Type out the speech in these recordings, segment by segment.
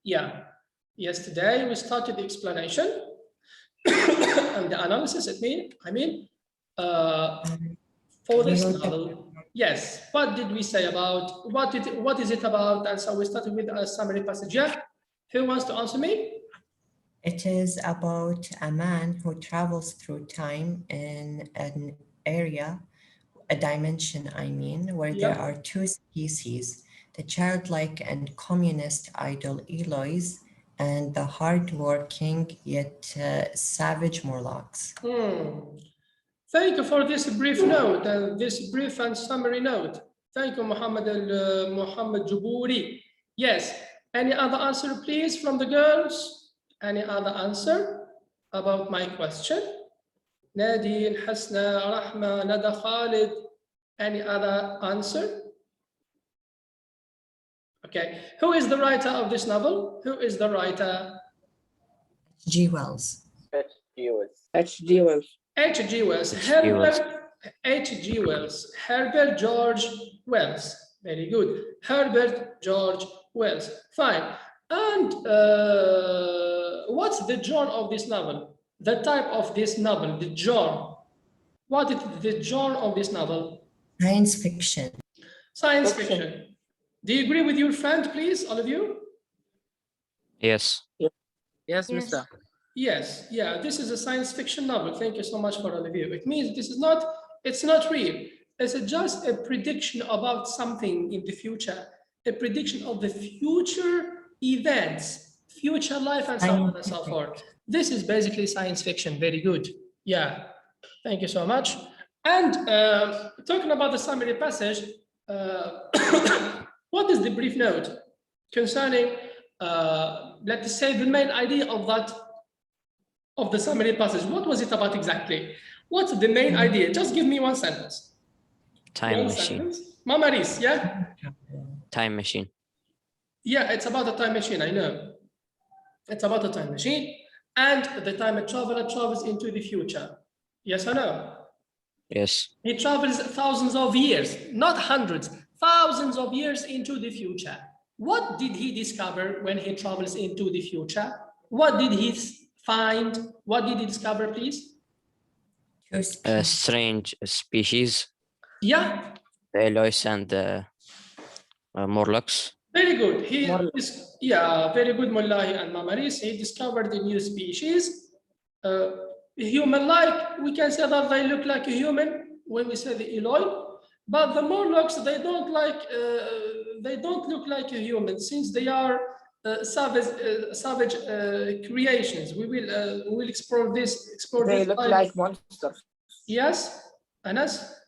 Yeah. Yesterday we started the explanation and the analysis. For this novel, yes. What did we say about what is it about? And so we started with a summary passage. Yeah. Who wants to answer me? It is about a man who travels through time in an area, a dimension, I mean, where there are two species, the childlike and communist idol Eloise, and the hard-working yet savage Morlocks. Thank you for this brief note and this brief and summary note. Thank you, Muhammad Jubouri. Yes. Any other answer, please, from the girls? Any other answer about my question? Nadine, Hasna, Rahma, Nada Khalid. Any other answer? Okay. Who is the writer of this novel? Who is the writer? G. Wells. H.G. Wells. H.G. Wells. H.G. Wells. H.G. Wells. Herbert George Wells. Very good. Herbert George Wells. Fine. And what's the genre of this novel? The type of this novel, the genre. What is the genre of this novel? Science fiction. Science fiction. Do you agree with your friend, please, all of you? Yes. Yes, Mr. Yes, yeah, this is a science fiction novel. Thank you so much for all of you. It means this is not, it's not real. It's just a prediction about something in the future, a prediction of the future events, future life, and so on and so forth. This is basically science fiction. Very good. Yeah, thank you so much. And talking about the summary passage, what is the brief note concerning, let's say, the main idea of that, of the summary passage? What was it about exactly? What's the main idea? Just give me one sentence. Time machine. Mama Reese, yeah? Time machine. Yeah, it's about a time machine, I know. It's about a time machine, and the time traveler travels into the future. Yes or no? Yes. He travels thousands of years, not hundreds, thousands of years into the future. What did he discover when he travels into the future? What did he find? What did he discover, please? A strange species. Yeah. The Eloise and the Morlocks. Very good. Yeah, very good, Mullahi and Mamaris. He discovered a new species. Human-like, we can say that they look like a human when we say the Eloi, but the Morlocks, they don't look like a human, since they are savage creations. We will explore this. They look like monsters. Yes, Anas?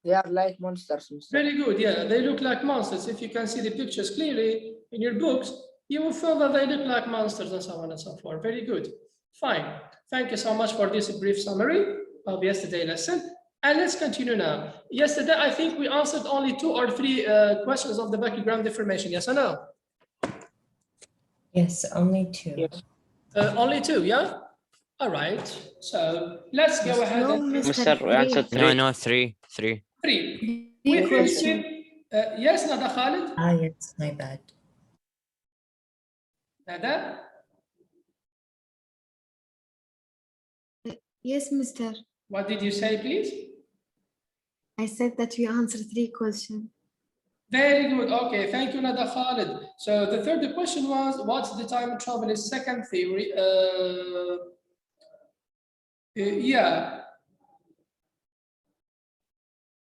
They are like monsters, Mr. Very good, yeah, they look like monsters. If you can see the pictures clearly in your books, you will feel that they look like monsters and so on and so forth. Very good. Fine. Thank you so much for this brief summary of yesterday's lesson. And let's continue now. Yesterday, I think we answered only 2 or 3 questions of the background information. Yes or no? Yes, only 2. Yes. Only 2, yeah? All right. So let's go ahead. No, and Mr. We answered 3. No, 3. 3. 3. Three We finished with, yes, Nada Khalid? Ah, yes, my bad. Nada? Yes, Mr. What did you say, please? I said that we answered 3 questions. Very good. Okay, thank you, Nada Khalid. So the third question was, what's the time travel is second theory? Yeah.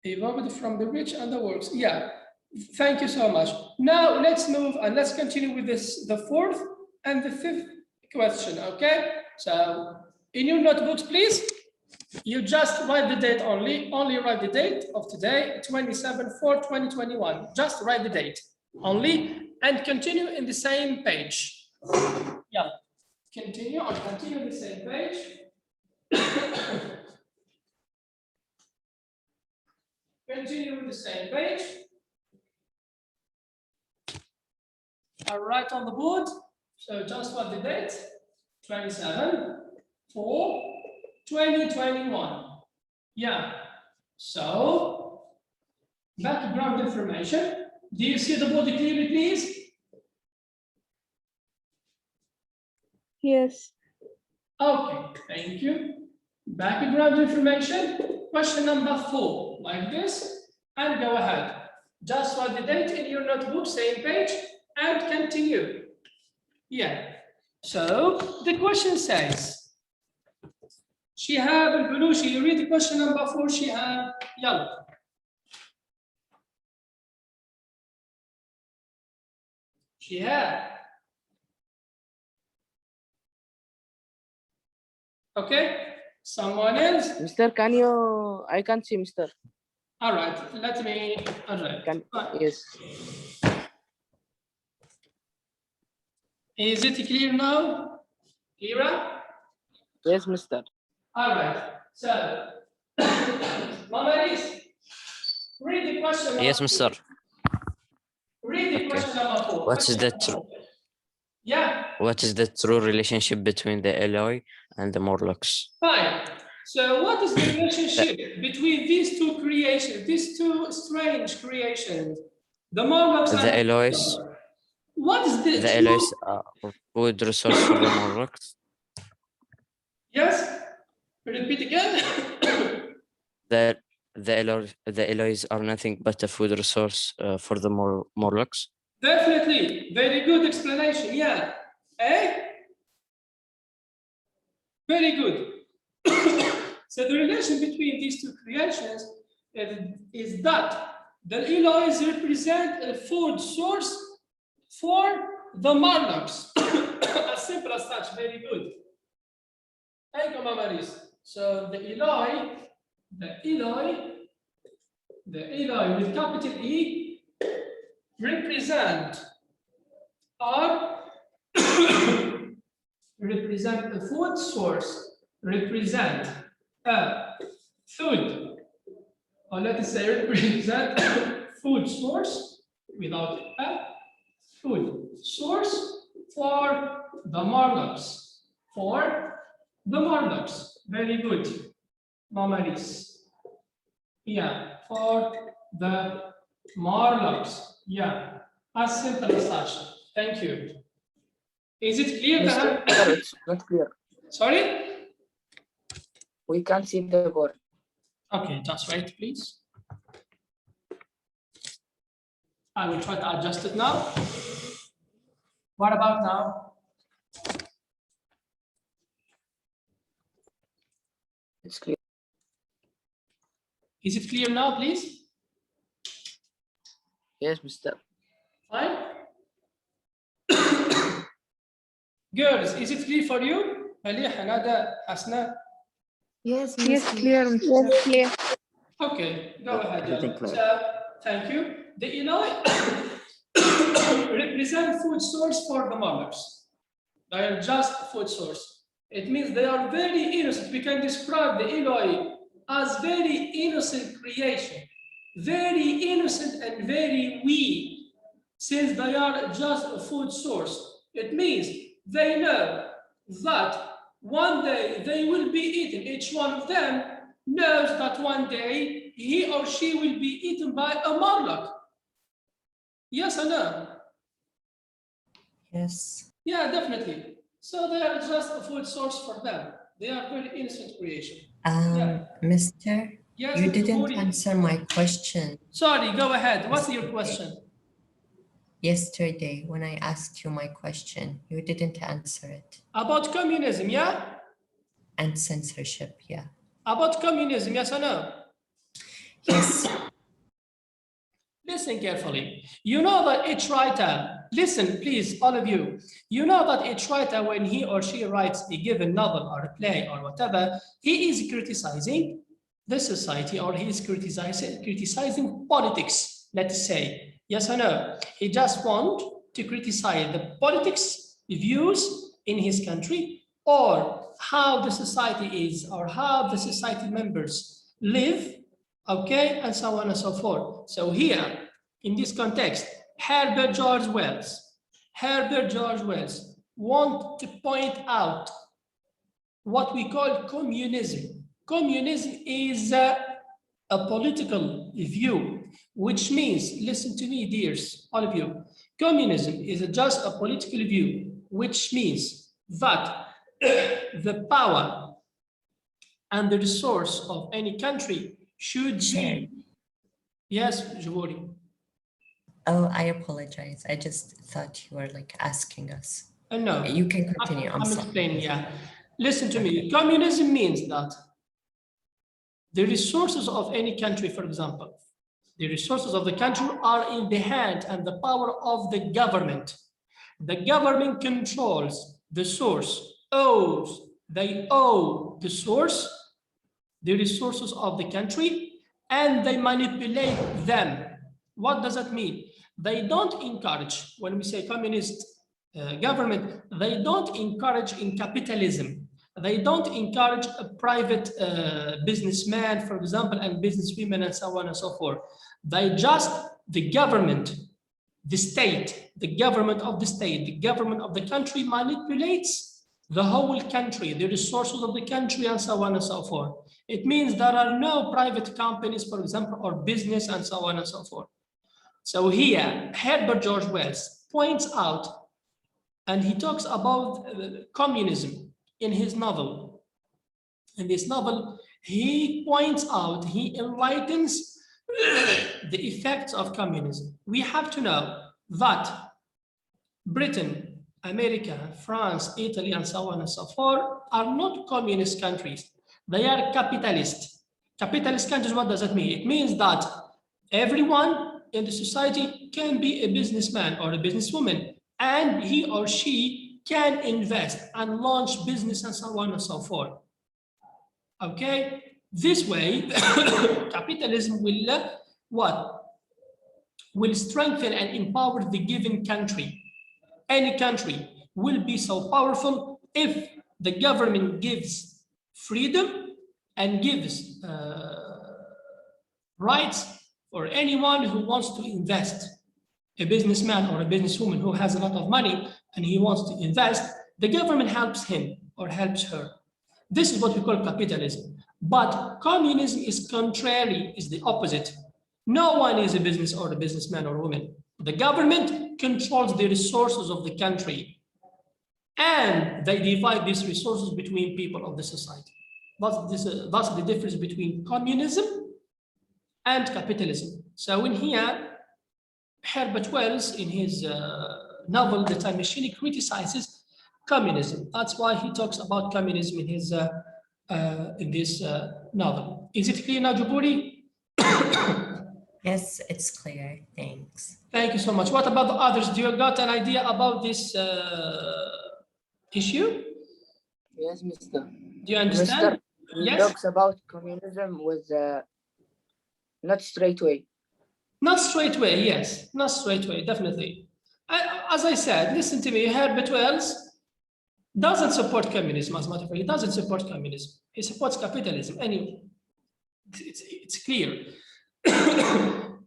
Evolved from the rich and the works. Yeah. Thank you so much. Now let's move and let's continue with this, the 4th and the 5th question. Okay. So in your notebooks, please, you just write the date only write the date of today, 27/4/2021. Just write the date only and continue in the same page. Yeah. Continue the same page. Continue with the same page. I'll write on the board. So just what the date? 27/4/2021. Yeah. So background information. Do you see the board clearly, please? Yes. Okay, thank you. Background information, question number 4, like this, and go ahead. Just write the date in your notebook, same page, and continue. Yeah, so the question says, Shihab al-Bulushi, you read the question number 4, Shihab, yalla. Shihab. Okay, someone else? Mister, I can't see, Mister. All right, let me, all right. Yes. Is it clear now? Clear? Yes, Mister. All right, so, Mama Reese, read the question. Yes, number Mr. 4. Read the Okay. question number 4. What is Question the number 4. Yeah, What is the true relationship between the Eloi and the Morlocks? fine. So what is the relationship between these two creations, these two strange creations? The Morlocks and The Elois, what is the the true? Elois are food resource for the Morlocks. Yes, repeat again. The Elois are nothing but a food resource for the Morlocks. Definitely, very good explanation. Yeah, eh? Very good. So the relation between these two creations is that the Elois represent a food source for the Morlocks. As simple as such, very good. Thank you, Mama Reese. So the Eloi with capital E represent or represent a food source, represent a food, or let us say represent food source without a food source for the Morlocks. For the Morlocks. Very good, Mama Reese. Yeah, for the Morlocks. Yeah, as simple as such. Thank you. Is it clear? Mister, it's not clear. Sorry? We can't see the board. Okay, just wait, please. I will try to adjust it now. What about now? It's clear. Is it clear now, please? Yes, Mister. Fine. Girls, is it clear for you? مليح هذا حسنا. Yes, Yes, Mr. clear, Mr. Yes, clear. Okay, go ahead. everything Yalla. clear. So, thank you. The Eloi represent food source for the Morlocks. They are just food source. It means they are very innocent. We can describe the Eloi as very innocent creation, very innocent and very weak, since they are just a food source. It means they know that one day they will be eaten. Each one of them knows that one day he or she will be eaten by a Morlock. Yes or no? Yes. Yeah, definitely. So they are just a food source for them. They are very innocent creation. Yeah. Mister, Yes, you Mr. didn't Moody. answer my question Sorry, go ahead. What's your question? yesterday when I asked you my question. You didn't answer it. About communism, yeah? And censorship, yeah. About communism, yes or no? Yes. Listen carefully. You know that each writer, listen please, all of you, you know that each writer, when he or she writes a given novel or a play or whatever, he is criticizing the society, or he is criticizing politics, let's say. Yes or no? He just wants to criticize the politics views in his country, or how the society is, or how the society members live, okay, and so on and so forth. So here, in this context, Herbert George Wells want to point out what we call communism. Communism is a political view, which means, listen to me, dears, all of you, communism is just a political view, which means that the power and the resource of any country should Shared. be, yes, Jaburi. Oh, I apologize. I just thought you were like asking us. No. You can continue. I'm I'm sorry. explaining, yeah. Listen to me. Okay. Communism means that the resources of any country, for example, the resources of the country are in the hand and the power of the government. The government controls the source, they owe the source, the resources of the country, and they manipulate them. What does that mean? They don't encourage, when we say communist government, they don't encourage in capitalism. They don't encourage a private businessman, for example, and businesswomen and so on and so forth. They just, the government, the state, the government of the state, the government of the country manipulates the whole country, the resources of the country and so on and so forth. It means there are no private companies, for example, or business and so on and so forth. So here, Herbert George Wells points out, and he talks about communism in his novel. In this novel, he points out, he enlightens the effects of communism. We have to know that Britain, America, France, Italy, and so on and so forth are not communist countries. They are capitalist. Capitalist countries, what does that mean? It means that everyone in the society can be a businessman or a businesswoman, and he or she can invest and launch business and so on and so forth. Okay, this way, capitalism will what? Will strengthen and empower the given country. Any country will be so powerful if the government gives freedom and gives rights for anyone who wants to invest. A businessman or a businesswoman who has a lot of money and he wants to invest, the government helps him or helps her. This is what we call capitalism. But communism is contrary, is the opposite. No one is a business or a businessman or woman. The government controls the resources of the country, and they divide these resources between people of the society. That's the difference between communism and capitalism. So in here, Herbert Wells, in his novel The Time Machine, criticizes communism. That's why he talks about communism in his in this novel. Is it clear now, Jaburi? Yes, it's clear. Thanks. Thank you so much. What about the others? Do you got an idea about this issue? Yes, Mr. Do you understand? He Yes. talks about communism with not straight way. Not straight away, yes. Not straight away, definitely. As I said, listen to me, Herbert Wells doesn't support communism, as a matter of fact. He doesn't support communism. He supports capitalism. Anyway, it's clear.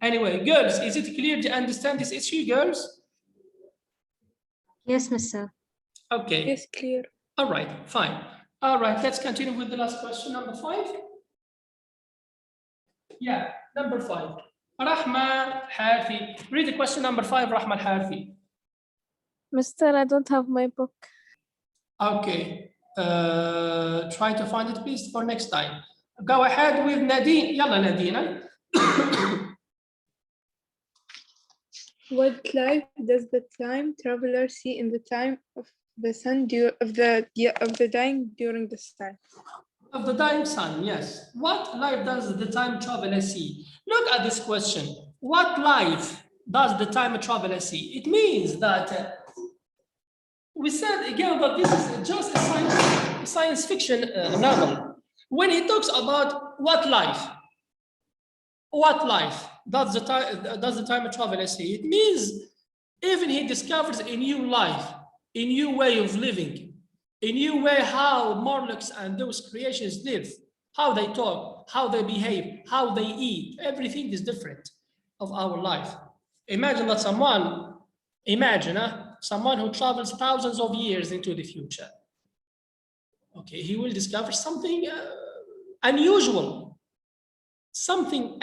Anyway, girls, is it clear to understand this issue, girls? Yes, Mr. Okay. Yes, clear. All right, fine. All right, let's continue with the last question, number 5. Yeah, number 5. Rahma Harfi. Read the question number 5, Rahma Harfi. Mr. I don't have my book. Okay. Try to find it, please, for next time. Go ahead with Nadine. Yalla, Nadine. What life does the time traveler see in the time of the sun of the dying during the sun? Of the dying sun, yes. What life does the time traveler see? Look at this question. What life does the time traveler see? It means that we said again that this is just a science fiction novel. When he talks about what life does the time traveler see? It means even he discovers a new life, a new way of living, a new way how Morlocks and those creations live, how they talk, how they behave, how they eat. Everything is different of our life. Imagine that someone who travels thousands of years into the future. Okay, he will discover something unusual, something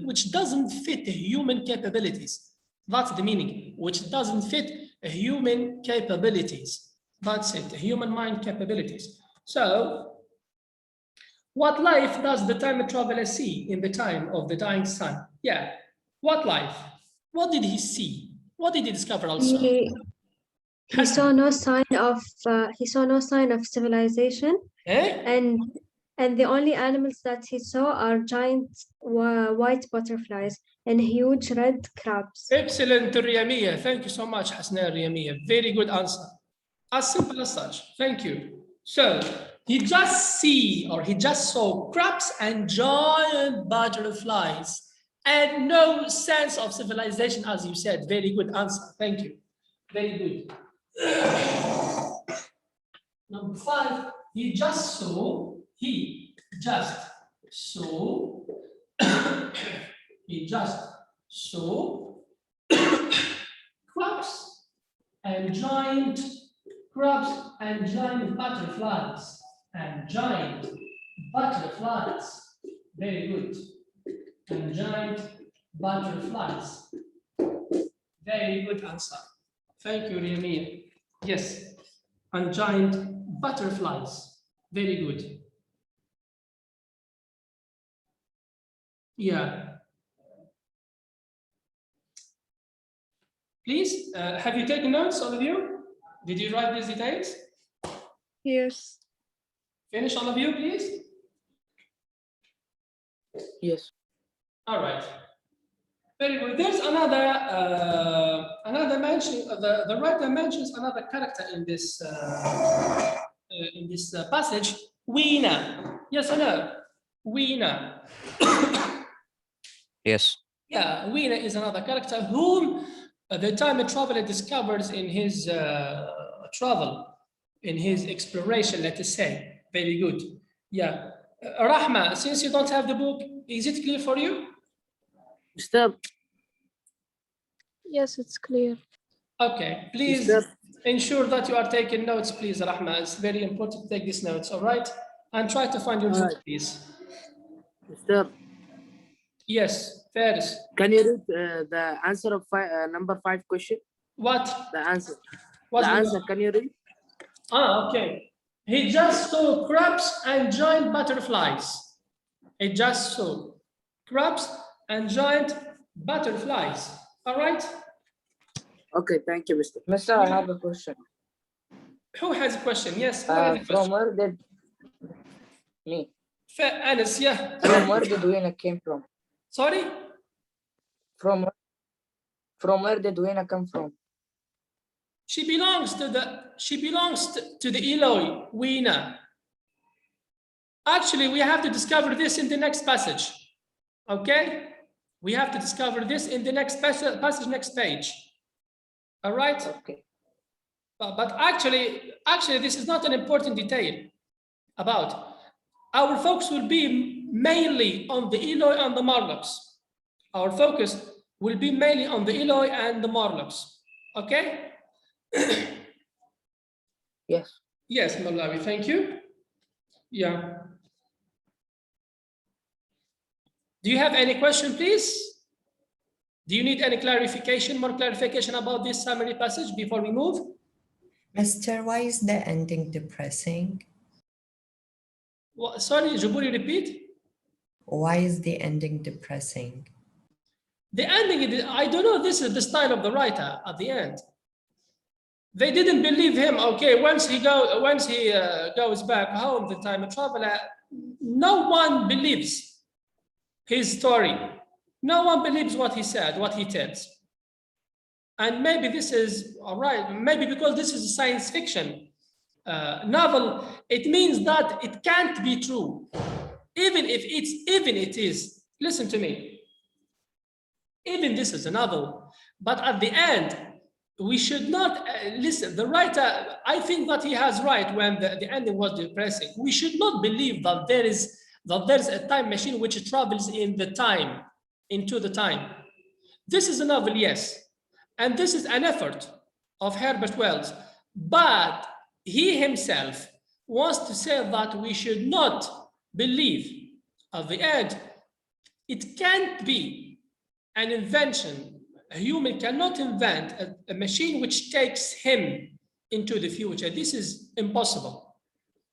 which doesn't fit the human capabilities. That's the meaning, which doesn't fit human capabilities. That's it, human mind capabilities. So, what life does the time traveler see in the time of the dying sun? Yeah, what life? What did he see? What did he discover also? He saw no sign of civilization, Eh? and the only animals that he saw are giant white butterflies and huge red crabs. Excellent, Riyamiya. Thank you so much, Hasna Riyamiya. Very good answer. As simple as such. Thank you. So he just saw crabs and giant butterflies and no sense of civilization, as you said. Very good answer. Thank you. Very good. Number 5, he just saw crabs and giant butterflies Very good. And giant butterflies. Very good answer. Thank you, Riyamiya. Yes, and giant butterflies. Very good. Yeah. Please, have you taken notes, all of you? Did you write these details? Yes. Finish, all of you, please. Yes. All right. Very good. There's another mention. The writer mentions another character in this passage. Weena. Yes or no? Weena. Yes. Yeah, Weena is another character whom the time traveler discovers in his travel, in his exploration, let us say. Very good. Yeah. Rahma, since you don't have the book, is it clear for you? Stop. Yes, it's clear. Okay, please ensure that you are taking notes, please, Rahma. It's very important to take these notes, all right? And try to find your book, please. Stop. Yes, Faris. Can you read the answer of number 5 question? What? The answer. What's The answer. Can you read? Okay. He just saw crabs and giant butterflies. He just saw crabs and giant butterflies. All right? Okay, thank you, Mr. Mister, I have a question. Who has a question? Yes, who has a From question? where did me? Anas, yeah. From where did Weena came from? Sorry? From where did Weena come from? She belongs to the Eloi, Weena. Actually, we have to discover this in the next passage. Okay? We have to discover this in the next passage, next page. All right? Okay. But actually, this is not an important detail about. Our focus will be mainly on the Eloi and the Marlocks. Our focus will be mainly on the Eloi and the Marlocks. Okay? Yes. Yes, Malawi, thank you. Yeah. Do you have any question, please? Do you need any more clarification about this summary passage before we move? Mr. Why is the ending depressing? Sorry, Jaburi, repeat. Why is the ending depressing? The ending, I don't know, this is the style of the writer at the end. They didn't believe him. Okay, once he goes back home, the time traveler, no one believes his story. No one believes what he said, what he tells. And maybe this is all right. Maybe because this is a science fiction novel, it means that it can't be true. Even it is. Listen to me. Even this is a novel, but at the end, we should not listen. The writer, I think that he has right when the ending was depressing. We should not believe that there's a time machine which travels into the time. This is a novel, yes, and this is an effort of Herbert Wells, but he himself wants to say that we should not believe at the end. It can't be an invention, A human cannot invent a machine which takes him into the future. This is impossible.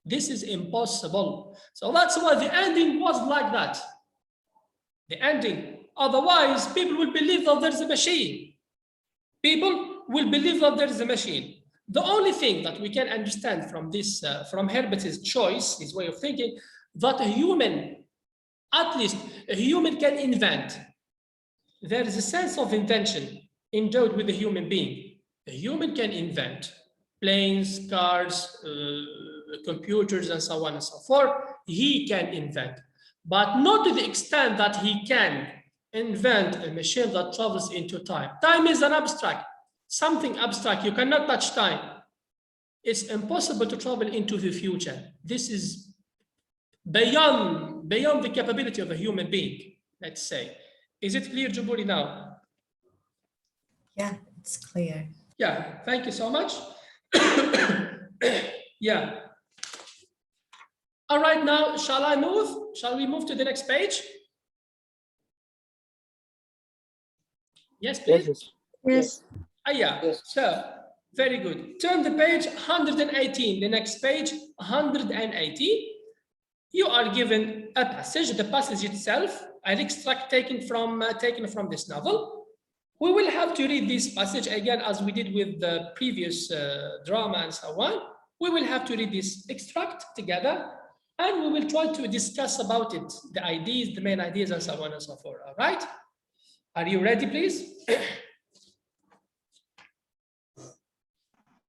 This is impossible. So that's why the ending was like that. The ending. Otherwise, people will believe that there's a machine. People will believe that there's a machine. The only thing that we can understand from this, from Herbert's choice, his way of thinking, that a human, at least a human can invent. There is a sense of invention endowed with the human being. A human can invent planes, cars, computers, and so on and so forth. He can invent, but not to the extent that he can invent a machine that travels into time. Time is an abstract, something abstract. You cannot touch time. It's impossible to travel into the future. This is beyond the capability of a human being, let's say. Is it clear, Jaburi, now? Yeah, it's clear. Yeah, thank you so much. Yeah. All right, now, shall I move? Shall we move to the next page? Yes, please. Yes. Yes. Yeah, Yes. so very good. Turn the page 118, the next page, 118. You are given a passage, the passage itself, an extract taken from this novel. We will have to read this passage again, as we did with the previous drama and so on. We will have to read this extract together, and we will try to discuss about it, the ideas, the main ideas, and so on and so forth. All right? Are you ready, please?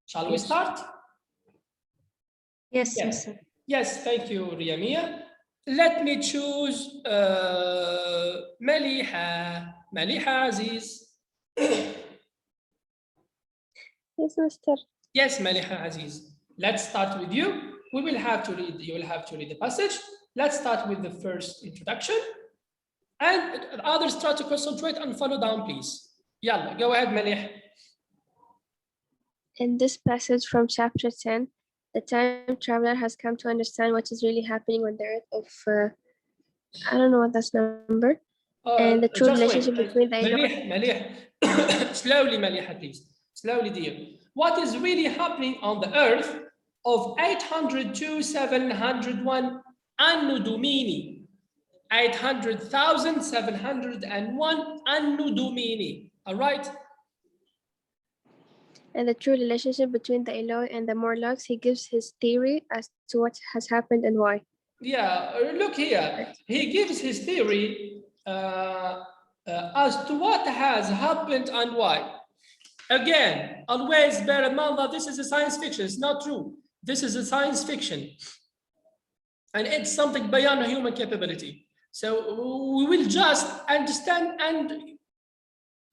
Shall we start? Yes, Yes. Mr. Yes, thank you, Riyamia. Let me choose Maliha. Maliha Aziz. Yes, Mr. Yes, Maliha Aziz. Let's start with you. You will have to read the passage. Let's start with the first introduction. And others try to concentrate and follow down, please. Yalla, go ahead, Malih. In this passage from chapter 10, the time traveler has come to understand what is really happening on the earth of, I don't know what that's number, and the true Just relationship wait. between the Malih. Slowly, Malih, please. Slowly, dear. What is really happening on the earth of 802,701 Anno Domini? 800,701 Anno Domini. All right? and the true relationship between the Eloi and the Morlocks. He gives his theory as to what has happened and why. Yeah, look here. He gives his theory as to what has happened and why. Again, always bear in mind that this is a science fiction. It's not true. This is a science fiction. And it's something beyond human capability. So we will just understand and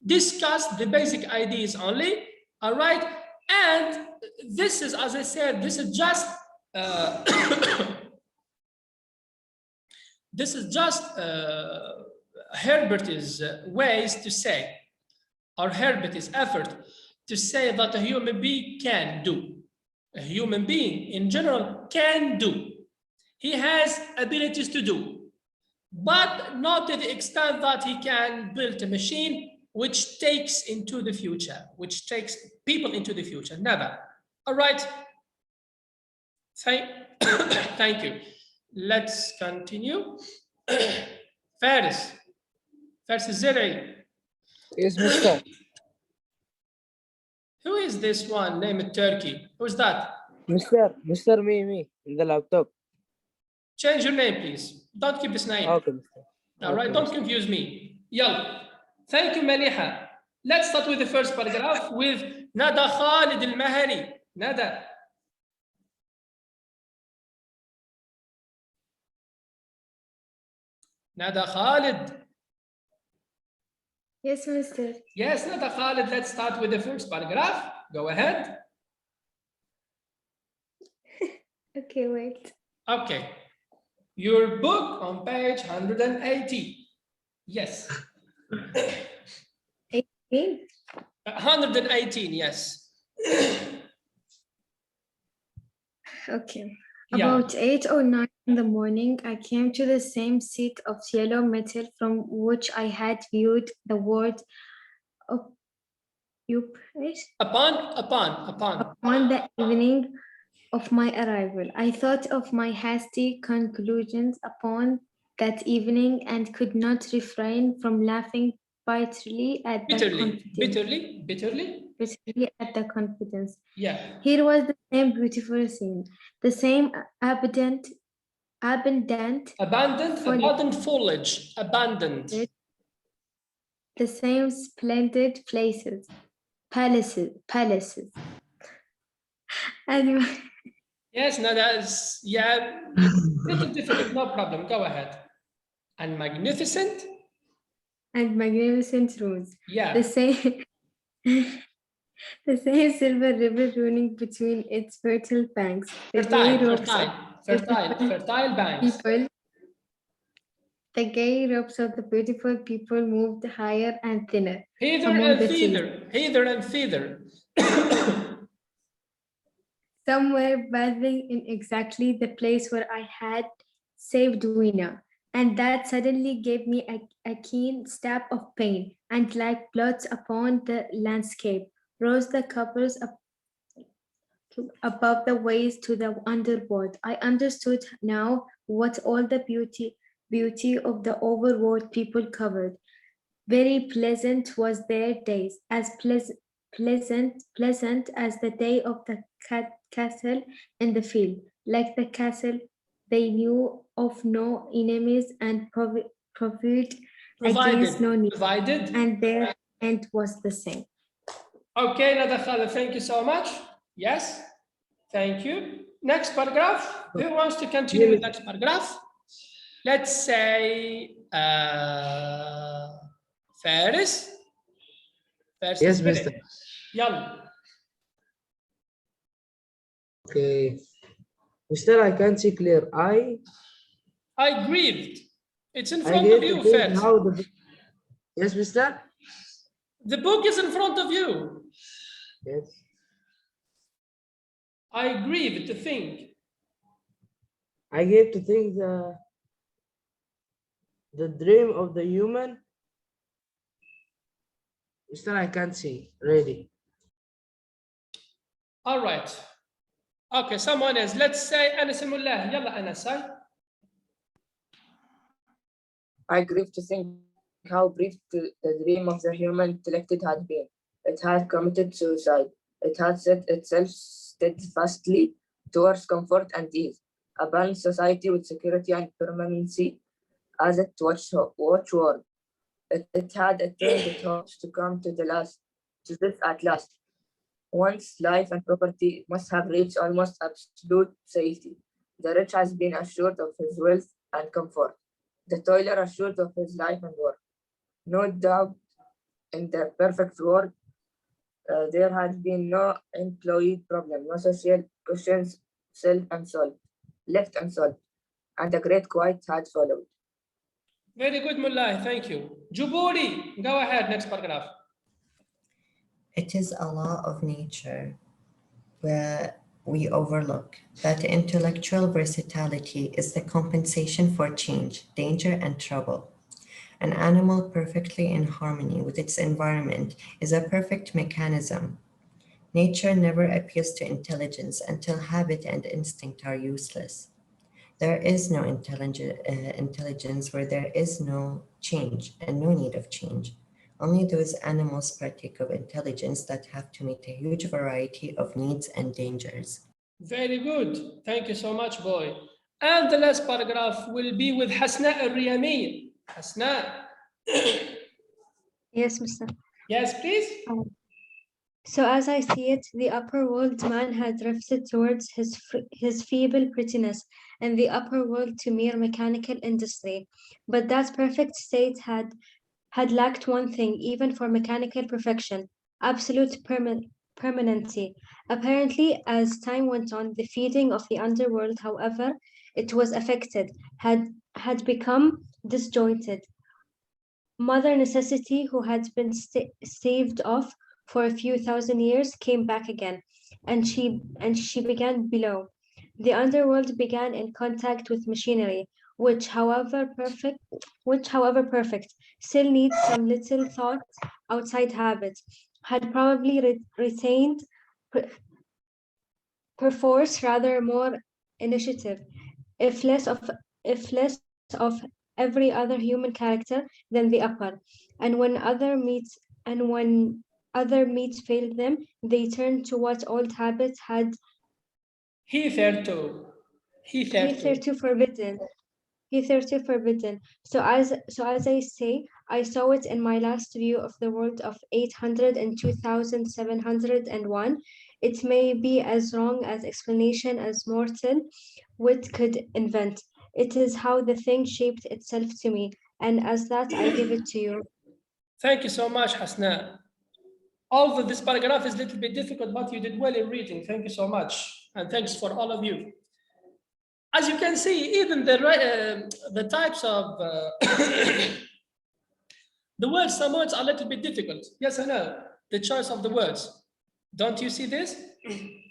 discuss the basic ideas only. All right. And this is, as I said, this is just this is just Herbert's ways to say, or Herbert's effort to say that a human being can do. A human being in general can do. He has abilities to do, but not to the extent that he can build a machine which takes into the future, which takes people into the future. Never. All right. Thank you. Let's continue. Faris Zeri. Yes, Mr. Who is this one named Turkey? Who's that? Mr. Me, in the laptop. Change your name, please. Don't keep this name. Okay, Mr. All right, Okay, don't Mr. confuse me. Yalla. Thank you, Maliha. Let's start with the first paragraph with Nada Khalid al-Mahari. Nada. Nada Khalid. Yes, Mr. Yes, Nada Khalid. Let's start with the first paragraph. Go ahead. Okay, wait. Okay. Your book on page 180. Yes. 18? 118, yes. Okay. Yeah. About 8 or 9 in the morning, I came to the same seat of yellow metal from which I had viewed the world upon the evening of my arrival. I thought of my hasty conclusions upon that evening and could not refrain from laughing bitterly at the confidence. Yeah. Here was the same beautiful scene, the same abundant Foliage. Abandoned. the same splendid palaces. Anyway, Yes, no, that's, yeah, little difficult, no problem, go ahead. And magnificent? and magnificent rooms. Yeah. The same, the same silver river running between its fertile banks. The gay ropes of Fertile banks. people. The gay ropes of the beautiful people moved higher and thinner. Hither and thither. Some were bathing in exactly the place where I had saved Weena, and that suddenly gave me a keen stab of pain, and like blots upon the landscape, rose the couples above the waist to the underworld. I understood now what all the beauty of the overworld people covered. Very pleasant was their days, as pleasant as the day of the castle in the field. Like the castle, they knew of no enemies and provided against no need. And their end was the same. Okay, Nada Khaled, thank you so much. Yes, thank you. Next paragraph. Who wants to continue with next paragraph? Let's say Faris. Yes, Mr. Yalla. Okay. Mister, I can't see clear. I grieved. It's in front of you, Faris. Yes, Mister? The book is in front of you. Yes. I grieve to think. I get to think the dream of the human. Mister, I can't see. Ready. All right. Okay, someone else. Let's say Anas Mullah. Yalla Anas. I grieve to think how brief the dream of the human intellect had been. It had committed suicide. It had set itself steadfastly towards comfort and ease, a balanced society with security and permanency as its watchword. It had attained its hopes to come to this at last. Once life and property must have reached almost absolute safety. The rich has been assured of his wealth and comfort. The toiler assured of his life and work. No doubt in the perfect world, there had been no employee problem, no social questions left unsolved, and a great quiet had followed. Very good, Mullah. Thank you. Juburi, go ahead. Next paragraph. It is a law of nature where we overlook that intellectual versatility is the compensation for change, danger, and trouble. An animal perfectly in harmony with its environment is a perfect mechanism. Nature never appeals to intelligence until habit and instinct are useless. There is no intelligence where there is no change and no need of change. Only those animals partake of intelligence that have to meet a huge variety of needs and dangers. Very good. Thank you so much, boy. And the last paragraph will be with Hasna al-Riyami. Hasna. Yes, Mr. Yes, please. So as I see it, the upper world man had drifted towards his feeble prettiness, and the upper world to mere mechanical industry. But that perfect state had lacked one thing, even for mechanical perfection: absolute permanency. Apparently, as time went on, the feeding of the underworld, however it was affected, had become disjointed. Mother Necessity, who had been staved off for a few thousand years, came back again, and she began below. The underworld began in contact with machinery, which, however perfect, still needs some little thought outside habits, had probably retained perforce rather more initiative, if less of every other human character than the upper. And when other meats failed them, they turned to what old habits had hitherto forbidden. So as I say, I saw it in my last view of the world of 800 and 2701. It may be as wrong as explanation as mortal wit could invent. It is how the thing shaped itself to me, and as that I give it to you. Thank you so much, Hasna. Although this paragraph is a little bit difficult, but you did well in reading. Thank you so much, and thanks for all of you. As you can see, even the types of the words, some words are a little bit difficult. Yes or no? The choice of the words. Don't you see this?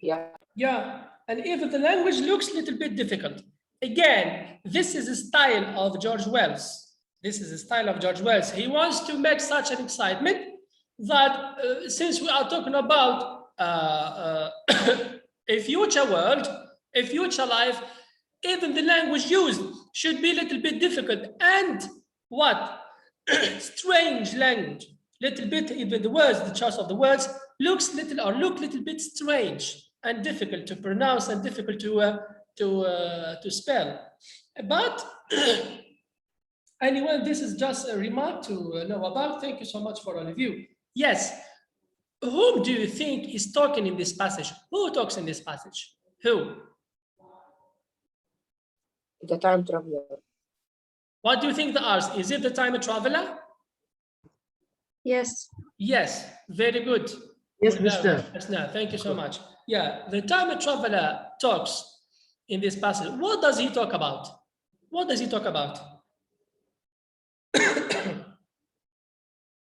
Yeah. Yeah, and even the language looks a little bit difficult. Again, this is a style of George Wells. This is a style of George Wells. He wants to make such an excitement that since we are talking about a future world, a future life, even the language used should be a little bit difficult and what? Strange language. Little bit, even the words, the choice of the words look little bit strange and difficult to pronounce and difficult to spell. But anyway, this is just a remark to know about. Thank you so much for all of you. Yes. Whom do you think is talking in this passage? Who talks in this passage? Who? The time traveler. What do you think the answer? Is it the time traveler? Yes. Yes, very good. Yes, Mister. No, thank you so much. Yeah, the time traveler talks in this passage. What does he talk about? What does he talk about?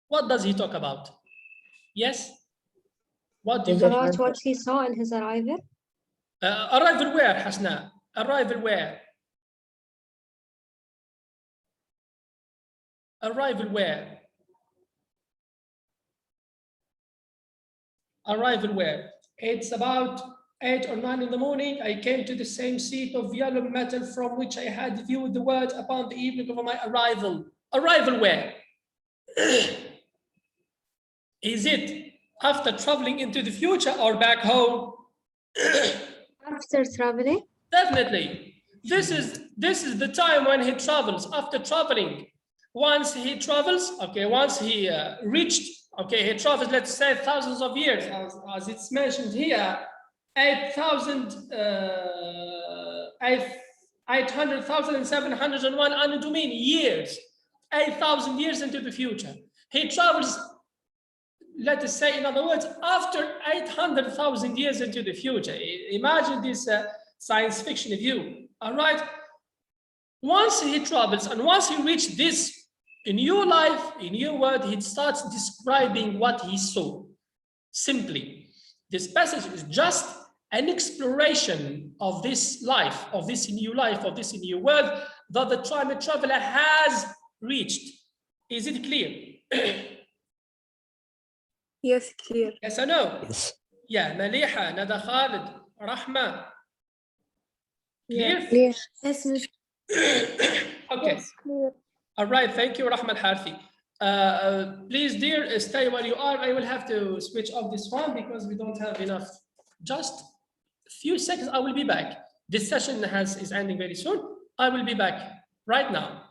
What does he talk about? Yes? What do you think? About what he saw in his arrival? Arrival where, Hasna? Arrival where? Arrival where? Arrival where? It's about 8 or 9 in the morning. I came to the same seat of yellow metal from which I had viewed the world upon the evening of my arrival. Arrival where? Is it after traveling into the future or back home? After traveling? Definitely. This is the time when he travels, after traveling. Once he travels, okay, once he reached, okay, he travels, let's say, thousands of years, as it's mentioned here, 800,701 Anadumin years, 8,000 years into the future. He travels, let us say, in other words, after 800,000 years into the future. Imagine this science fiction view, all right? Once he travels and once he reaches this new life, a new world, he starts describing what he saw. Simply, this passage is just an exploration of this life, of this new world that the time traveler has reached. Is it clear? Yes, clear. Yes or no? Yes. Yeah, Maliha, Nada Khalid, Rahma. Clear? Clear. Yes, Miss. Okay. Yes, clear. All right, thank you, Rahma Al-Harthi. Please, dear, stay where you are. I will have to switch off this one because we don't have enough. Just a few seconds, I will be back. This session is ending very soon. I will be back right now.